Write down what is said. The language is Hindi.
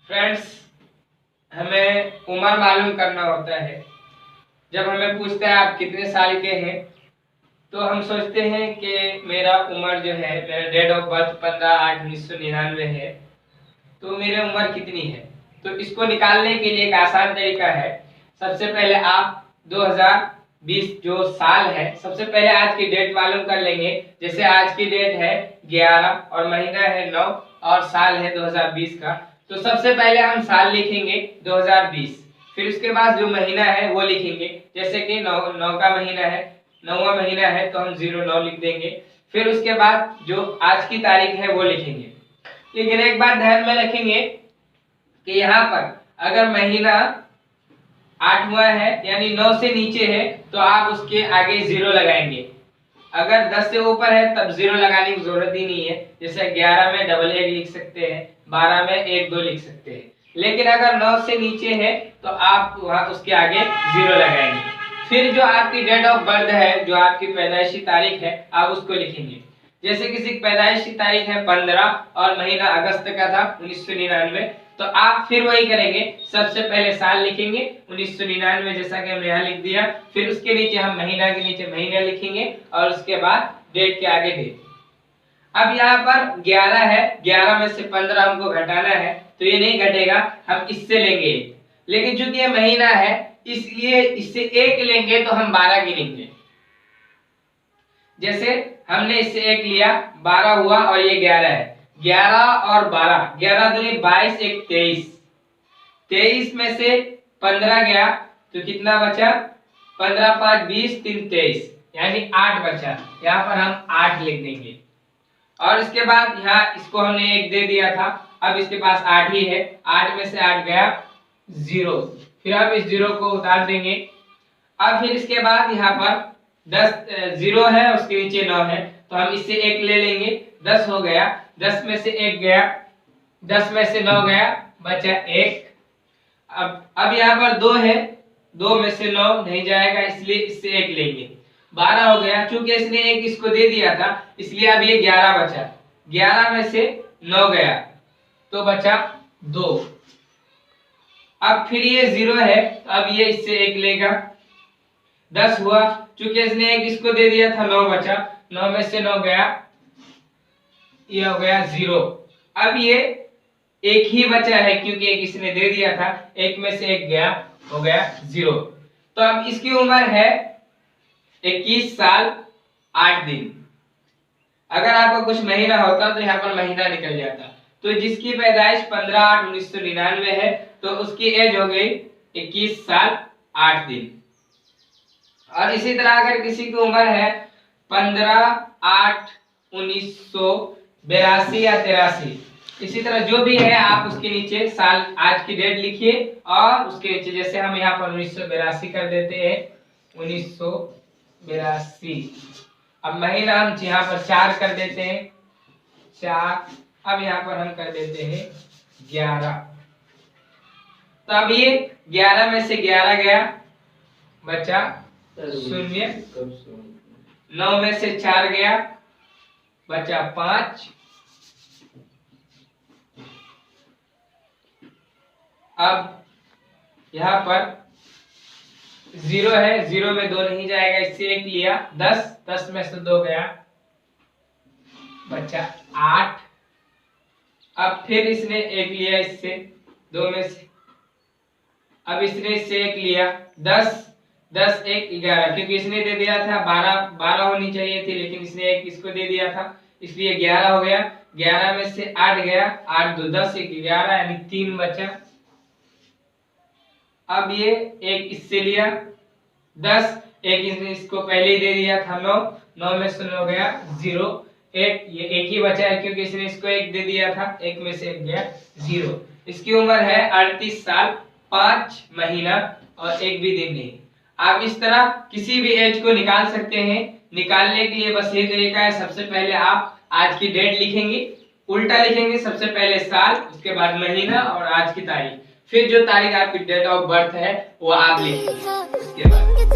फ्रेंड्स, हमें उम्र मालूम करना होता है। जब हमें पूछता है आप कितने साल के हैं, तो हम सोचते हैं कि मेरा उम्र जो है, मेरा डेट ऑफ बर्थ 15/8/1999 है, तो मेरी उम्र कितनी है। तो इसको निकालने के लिए एक आसान तरीका है। सबसे पहले आप 2020 जो साल है, सबसे पहले आज की डेट मालूम कर लेंगे। जैसे आज की डेट है 11 और महीना है 9 और साल है 2020 का। तो सबसे पहले हम साल लिखेंगे 2020, फिर उसके बाद जो महीना है वो लिखेंगे। जैसे कि 9 का महीना है, 9वां महीना है, तो हम 09 लिख देंगे। फिर उसके बाद जो आज की तारीख है वो लिखेंगे। लेकिन एक बात ध्यान में रखेंगे कि यहाँ पर अगर महीना 8वां है यानी 9 से नीचे है तो आप उसके आगे 0 लगाएंगे। अगर 10 से ऊपर है तब 0 लगाने की जरूरत ही नहीं है। जैसे 11 में 11 लिख सकते हैं, 12 में 1-2 लिख सकते हैं। लेकिन अगर 9 से नीचे है तो आप वहां उसके आगे 0 लगाएंगे। फिर जो आपकी डेट ऑफ बर्थ है, जो आपकी पैदाइशी तारीख है, आप उसको लिखेंगे। जैसे किसी की पैदाइशी तारीख है 15 और महीना अगस्त का था 1999, तो आप फिर वही करेंगे। सबसे पहले साल लिखेंगे 1999, जैसा कि हमने यहाँ लिख दिया। फिर उसके नीचे हम महीना के नीचे महीना लिखेंगे और उसके बाद डेट के आगे डेट। अब यहाँ पर 11 है, 11 में से 15 हमको घटाना है, तो ये नहीं घटेगा, हम इससे लेंगे। लेकिन चूंकि ये महीना है इसलिए इससे 1 लेंगे तो हम 12 गिनेंगे। जैसे हमने इससे 1 लिया, 12 हुआ और ये 11 है। 11 और 12, 11 दूनी 22, 1 23। 23 में से 15 गया तो कितना बचा? 15 5 20, 3 23, यानी 8 बचा। यहाँ पर हम 8 लिख देंगे। और इसके बाद यहाँ इसको हमने 1 दे दिया था, अब इसके पास 8 ही है। 8 में से 8 गया 0, फिर अब इस 0 को उतार देंगे। अब फिर इसके बाद यहाँ पर 0 है, उसके नीचे 9 है, तो हम इससे 1 ले लेंगे। 10 हो गया, 10 में से 1 गया, 10 में से 9 गया, बचा 1। अब यहाँ पर 2 है, 2 में से 9 नहीं जाएगा, इसलिए इससे 1 लेंगे। 12 हो गया, चूंकि इसने 1 इसको दे दिया था इसलिए अब ये 11 बचा। 11 में से 9 गया तो बचा 2। अब फिर ये 0 है, अब ये इससे 1 लेगा। 10 हुआ, चूंकि इसने 1 इसको दे दिया था, 9 बचा। 9 में से 9 गया, ये हो गया 0। अब ये 1 ही बचा है क्योंकि 1 इसने दे दिया था, 1 में से 1 गया, हो गया 0। तो अब इसकी उम्र है 21 साल 8 दिन। अगर आपका कुछ महीना होता तो यहाँ पर महीना निकल जाता। तो जिसकी पैदाइश 15/8/1999 है तो उसकी एज हो गई 21 साल 8 दिन। और इसी तरह अगर किसी की उम्र है 15/8/1982 या 83, इसी तरह जो भी है आप उसके नीचे साल आज की डेट लिखिए और उसके नीचे जैसे हम यहाँ पर 1982 कर देते हैं, 1982। अब महीना हम यहाँ पर 4 कर देते हैं, 4। अब यहाँ पर हम कर देते हैं 11। तो अब ये 11 में से 11 गया, बचा 0। 9 में से 4 गया, बचा 5। अब यहाँ पर 0 है, 0 में 2 नहीं जाएगा, इससे 1 लिया। 10 में से 2 गया, बचा 8। अब फिर इसने 1 लिया इससे, 2 में से, अब इसने इससे 1 लिया। 10 1 11, क्योंकि इसने दे दिया था 12 होनी चाहिए थी, लेकिन इसने 1 इसको दे दिया था इसलिए 11 हो गया। 11 में से 8 गया, 8 2 10, 1 11, यानी 3 बचा। अब ये 1 इससे लिया, 10, 1 इसने इसको पहले ही दे दिया था, 9 में से 9 गया 0, 1, ये 1 ही बचा है क्योंकि इसने इसको 1 दे दिया था, 1 में से 1 गया 0। इसकी उम्र है 38 साल 5 महीना और 1 भी दिन नहीं। आप इस तरह किसी भी एज को निकाल सकते हैं। निकालने के लिए बस ये तरीका है, सबसे पहले आप आज की डेट लिखेंगे, उल्टा लिखेंगे, सबसे पहले साल, उसके बाद महीना और आज की तारीख, फिर जो तारीख आपकी डेट ऑफ बर्थ है वो आप लिखेंगे उसके बाद।